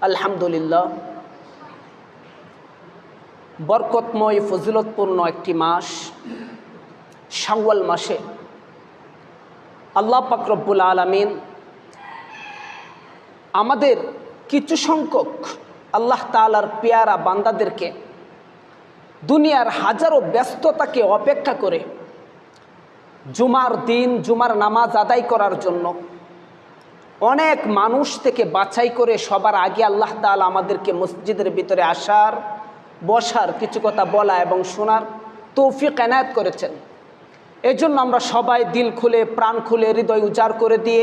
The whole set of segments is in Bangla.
আলহামদুলিল্লাহ, বরকতময় ফজিলতপূর্ণ একটি মাস শাওয়াল মাসে আল্লাহ পাক রব্বুল আলামিন আমাদের কিছু সংখ্যক আল্লাহ তাআলার পেয়ারা বান্দাদেরকে দুনিয়ার হাজারো ব্যস্ততাকে অপেক্ষা করে জুমার দিন জুমার নামাজ আদায় করার জন্য অনেক মানুষ থেকে বাছাই করে সবার আগে আল্লাহ তাআলা আমাদেরকে মসজিদের ভিতরে আসার, বসার, কিছু কথা বলা এবং শোনার তৌফিক এনায়েত করেছেন। এজন্য আমরা সবাই দিল খুলে, প্রাণ খুলে, হৃদয় উজাড় করে দিয়ে,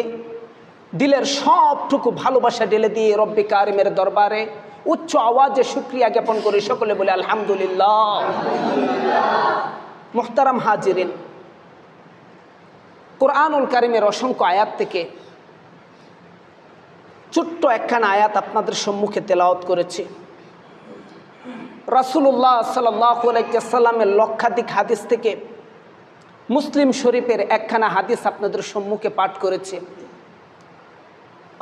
দিলের সবটুকু ভালোবাসা ঢেলে দিয়ে রব্বে কারিমের দরবারে উচ্চ আওয়াজে শুকরিয়া জ্ঞাপন করি। সকলে বলে আলহামদুলিল্লাহ। মুহতারাম হাজিরিন, কোরআনুল কারিমের অসংখ্য আয়াত থেকে ছোট্ট একখানা আয়াত আপনাদের সম্মুখে তেলাওয়াত করেছি। রাসূলুল্লাহ সাল্লাল্লাহু আলাইহি ওয়াসাল্লামের লক্ষাধিক হাদিস থেকে মুসলিম শরীফের একখানা হাদিস আপনাদের সম্মুখে পাঠ করেছে।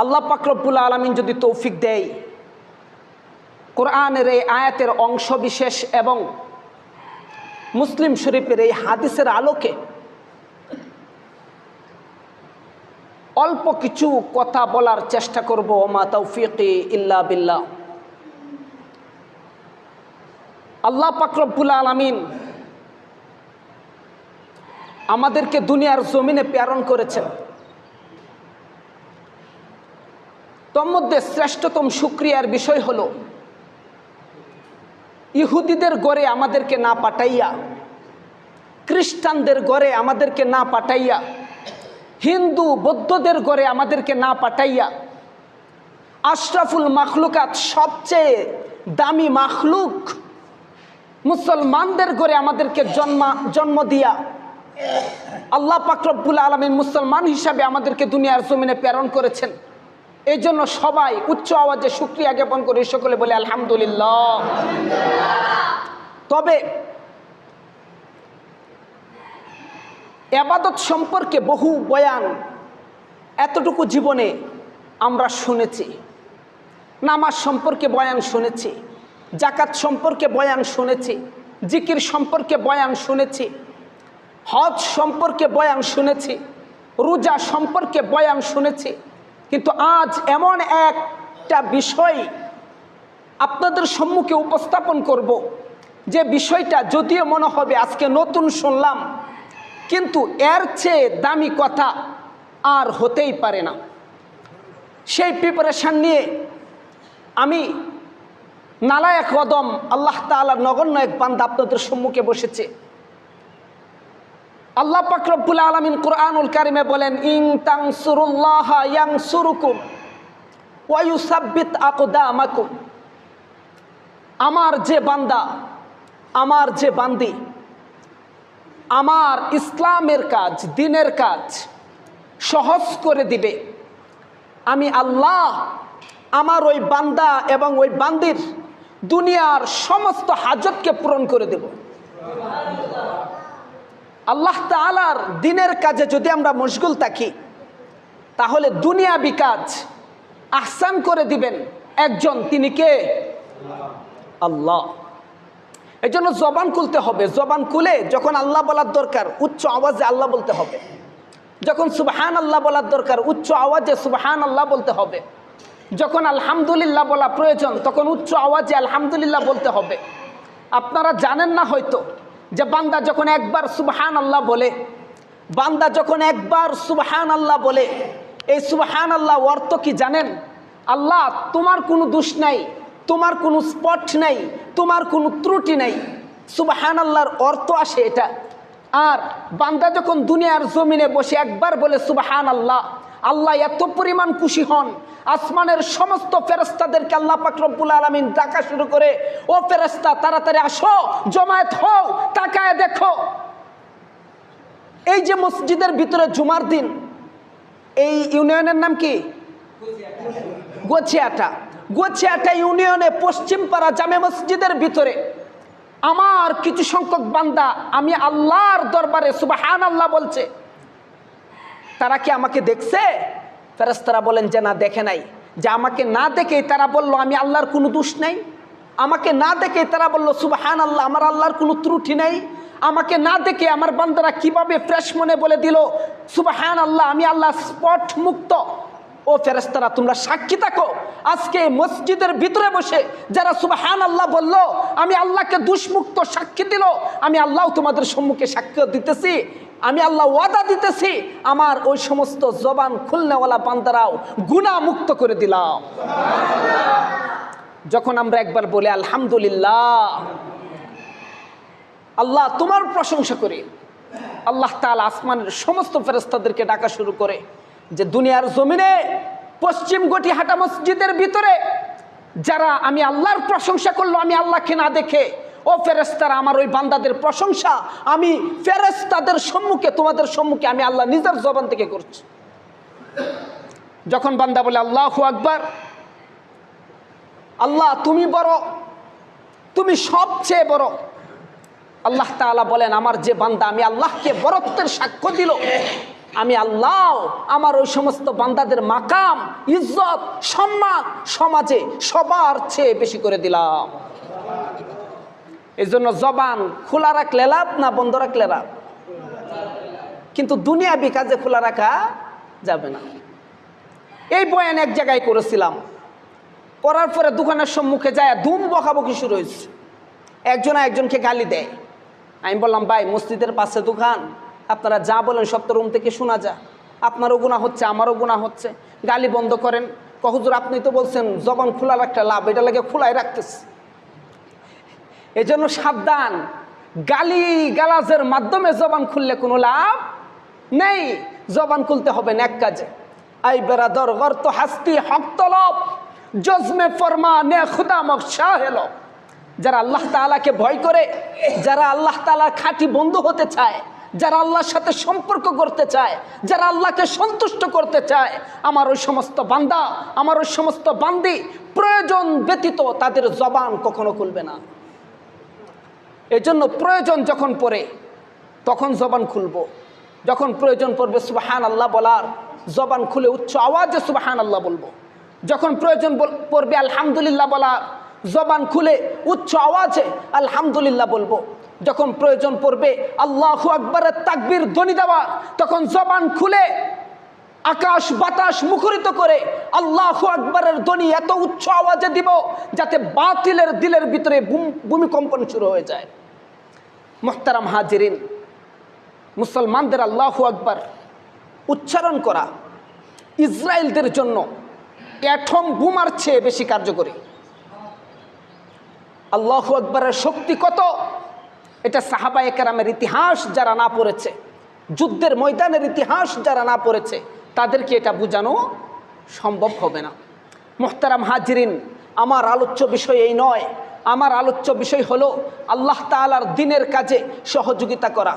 আল্লাহ পাক রব্বুল আলামিন যদি তৌফিক দেয়, কোরআনের এই আয়াতের অংশ বিশেষ এবং মুসলিম শরীফের এই হাদিসের আলোকে অল্প কিছু কথা বলার চেষ্টা করব। ওমা তাওফিকি ইল্লা বিল্লাহ। আল্লাহ পাক রব্বুল আলামিন আমাদেরকে দুনিয়ার জমিনে প্রেরণ করেছেন। তোর মধ্যে শ্রেষ্ঠতম শুকরিয়ার বিষয় হলো ইহুদিদের ঘরে আমাদেরকে না পাঠাইয়া, খ্রিস্টানদের ঘরে আমাদেরকে না পাঠাইয়া, হিন্দু বৌদ্ধদের ঘরে আমাদেরকে না পাঠাইয়া, আশরাফুল মাখলুকাত সবচেয়ে দামি মাখলুক মুসলমানদের ঘরে আমাদেরকে জন্ম দিয়া আল্লাহ পাক রব্বুল আলামিন মুসলমান হিসাবে আমাদেরকে দুনিয়ার জমিনে প্রেরণ করেছেন। এই জন্য সবাই উচ্চ আওয়াজে শুকরিয়া জ্ঞাপন করে সকলে বলে আলহামদুলিল্লাহ। তবে ইবাদত সম্পর্কে বহু বয়ান এতটুকু জীবনে আমরা শুনেছি। নামাজ সম্পর্কে বয়ান শুনেছি, যাকাত সম্পর্কে বয়ান শুনেছি, জিকির সম্পর্কে বয়ান শুনেছি, হজ সম্পর্কে বয়ান শুনেছি, রোজা সম্পর্কে বয়ান শুনেছি। কিন্তু আজ এমন একটা বিষয় আপনাদের সম্মুখে উপস্থাপন করব, যে বিষয়টা যদিও মনে হবে আজকে নতুন শুনলাম, কিন্তু এর চেয়ে দামি কথা আর হতেই পারে না। সেই প্রিপারেশন নিয়ে আমি নালায়েক কদম আল্লাহ তাআলার নগণ্য এক বান্দা আপনাদের সম্মুখে বসেছে। আল্লাহ পাক রব্বুল আলামিন কোরআনুল কারিমে বলেন, ইন তানসুরুল্লাহা ইয়ানসুরুকুম ওয়া ইউসাব্বিত আকদামাকুম। আমার যে বান্দা, আমার যে বান্দি আমার ইসলামের কাজ, দ্বীনের কাজ সহজ করে দিবে, আমি আল্লাহ আমার ওই বান্দা এবং ওই বান্দির দুনিয়ার সমস্ত হাজতকে পূরণ করে দেব। আল্লাহ তাআলার দ্বীনের কাজে যদি আমরা মশগুল থাকি, তাহলে দুনিয়াবি কাজ আহসান করে দিবেন একজন, তিনি কে? আল্লাহ। এই জন্য জবান খুলতে হবে। জবান খুলে যখন আল্লাহ বলার দরকার উচ্চ আওয়াজে আল্লাহ বলতে হবে, যখন সুবহান আল্লাহ বলার দরকার উচ্চ আওয়াজে সুবহান আল্লাহ বলতে হবে, যখন আলহামদুলিল্লাহ বলা প্রয়োজন তখন উচ্চ আওয়াজে আলহামদুলিল্লাহ বলতে হবে। আপনারা জানেন না হয়তো যে বান্দা যখন একবার সুবহান আল্লাহ বলে, বান্দা যখন একবার সুবহান আল্লাহ বলে, এই সুবহান আল্লাহ অর্থ কি জানেন? আল্লাহ তোমার কোনো দোষ নাই, তোমার কোনো স্পট নাই, তোমার কোনো ত্রুটি নাই। সুবহান আল্লাহর অর্থ আসে এটা। আর বান্দা যখন দুনিয়ার জমিনে বসে একবার বলে সুবহান আল্লাহ, আল্লাহ এত পরিমাণ খুশি হন, আসমানের সমস্ত ফেরেশতাদেরকে আল্লাহ পাক রব্বুল আলামিন ডাকা শুরু করে, ও ফেরেশতা তাড়াতাড়ি আসো, জমায়েত হও, তাকায় দেখো এই যে মসজিদের ভিতরে জুমার দিন, এই ইউনিয়নের নাম কি? গোছিয়াটা। গোছিয়াটা ইউনিয়নে পশ্চিমপাড়া জামে মসজিদের ভিতরে আমার কিছু সংখ্যক বান্দা আমি আল্লাহর দরবারে সুবহান আল্লাহ বলছে। তারা কি আমাকে দেখছে? ফেরেশতারা বলেন যে না, দেখে নাই। যে আমাকে না দেখে তারা বলল আমি আল্লাহর কোনো দোষ নেই, আমাকে না দেখে তারা বলল সুবহান আল্লাহ, আমার আল্লাহর কোনো ত্রুটি নেই, আমাকে না দেখে আমার বান্দারা কিভাবে ফ্রেশ মনে বলে দিল সুবহান আল্লাহ, আমি আল্লাহ স্পট মুক্ত। ও ফেরেশতারা তোমরা সাক্ষী থাকো, আজকে মসজিদের ভিতরে বসে যারা সুবহান আল্লাহ বলল, আমি আল্লাহকে দুষ্মুক্ত সাক্ষী দিল, আমি আল্লাহ তোমাদের সম্মুখে সাক্ষ্য দিতেছি, আমি আল্লাহ ওয়াদা দিতেছি আমার ওই সমস্ত জবান খুলনেওয়ালা বান্দারাও গুনাহ মুক্ত করে দিলাম। যখন আমরা একবার বলে আলহামদুলিল্লাহ, আল্লাহ তোমার প্রশংসা করি, আল্লাহ তাআলা আসমানের সমস্ত ফেরেশতাদেরকে ডাকা শুরু করে যে দুনিয়ার জমিনে পশ্চিম গটিহাটা মসজিদের ভিতরে যারা আমি আল্লাহর প্রশংসা করলো আমি আল্লাহকে না দেখে, ও ফেরেশতারা আমার ওই বান্দাদের প্রশংসা আমি ফেরেশতাদের সম্মুখে তোমাদের সম্মুখে আমি আল্লাহ নিজের জবান থেকে করছি। যখন বান্দা বলে আল্লাহু আকবার, আল্লাহ তুমি বড়, তুমি সবচেয়ে বড়, আল্লাহ তাআলা বলেন আমার যে বান্দা আমি আল্লাহকে বরত্বের সাক্ষ্য দিল, আমি আল্লাহ আমার ওই সমস্ত বান্দাদের মাকাম ইজ্জত সম্মান সমাজে সবার চেয়ে বেশি করে দিলাম। এই জন্য জবান খোলা রাখলে লাভ না বন্ধ রাখলে লাভ, কিন্তু দুনিয়াবি কাজে খোলা রাখা যাবে না। এই বয়ান এক জায়গায় করেছিলাম, করার পরে দোকানের সম্মুখে যায় ধুম বকাবকি শুরু হয়েছে, একজনকে গালি দেয়। আমি বললাম ভাই মসজিদের পাশে দোকান, আপনারা যা বলেন সব তো রুম থেকে শোনা যায়, আপনারও গুনাহ হচ্ছে আমারও গুনাহ হচ্ছে, গালি বন্ধ করেন। হুজুর আপনি তো বলছেন জবান খোলা রাখতে লাভ, এটা লাগে খোলাই রাখতেছে। এই জন্য সাবধান, গালি গালাজের মাধ্যমে জবান খুললে কোনো লাভ নেই। জবান খুলতে হবে নেক কাজে। আই বেরাদর গর তো হাস্তি হক তলব, জজমে ফরমা নে খুদা মকশা হেলো। যারা আল্লাহ তাআলাকে ভয় করে, যারা আল্লাহ তাআলার খাঁটি বন্ধু হতে চায়, যারা আল্লাহর সাথে সম্পর্ক করতে চায়, যারা আল্লাহকে সন্তুষ্ট করতে চায়, আমার ওই সমস্ত বান্দা, আমার ওই সমস্ত বান্দি প্রয়োজন ব্যতীত তাদের জবান কখনো খুলবে না। এজন্য প্রয়োজন যখন পড়ে তখন জবান খুলবো, যখন প্রয়োজন পড়বে সুবহান আল্লাহ বলার জবান খুলে উচ্চ আওয়াজে সুবহান আল্লাহ বলবো, যখন প্রয়োজন পড়বে আলহামদুলিল্লাহ বলার জবান খুলে উচ্চ আওয়াজে আলহামদুলিল্লাহ বলবো, যখন প্রয়োজন পড়বে আল্লাহু আকবারের তাকবীর ধ্বনি দেওয়া তখন জবান খুলে আকাশ বাতাস মুখরিত করে আল্লাহু আকবারের ধ্বনি এত উচ্চ আওয়াজে দিব যাতে বাতিলের দিলের ভিতরে ভূমিকম্পন শুরু হয়ে যায়। মুহতারাম হাজিরিন, মুসলমানদের আল্লাহু আকবার উচ্চারণ করা ইসরায়েলদের জন্য অ্যাটম বোমার চেয়ে বেশি কার্যকরী। আল্লাহু আকবারের শক্তি কত, এটা সাহাবায়ে কেরামের ইতিহাস যারা না পড়েছে, যুদ্ধের ময়দানের ইতিহাস যারা না পড়েছে তাদেরকে এটা বোঝানো সম্ভব হবে না। মুহতারাম হাজিরিন, আমার আলোচ্য বিষয় এই নয়, আমার আলোচ্য বিষয় হলো আল্লাহ তাআলার দ্বীনের কাজে সহযোগিতা করা,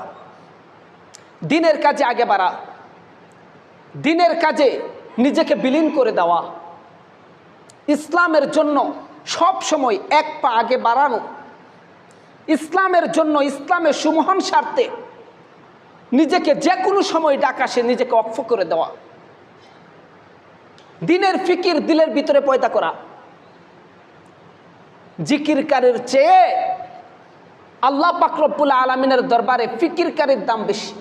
দ্বীনের কাজে আগে বাড়া, দ্বীনের কাজে নিজেকে বিলীন করে দেওয়া, ইসলামের জন্য সব সময় এক পা আগে বাড়ানো, ইসলামের জন্য ইসলামের সুমহান স্বার্থে নিজেকে যে কোনো সময় ডাকাশে নিজেকে অক্ষ করে দেওয়া, দ্বীনের ফিকির দিলের ভিতরে পয়দা করা। জিকিরকারীর চেয়ে আল্লাহ পাক রব্বুল আলামিনের দরবারে ফিকিরকারীর দাম বেশি।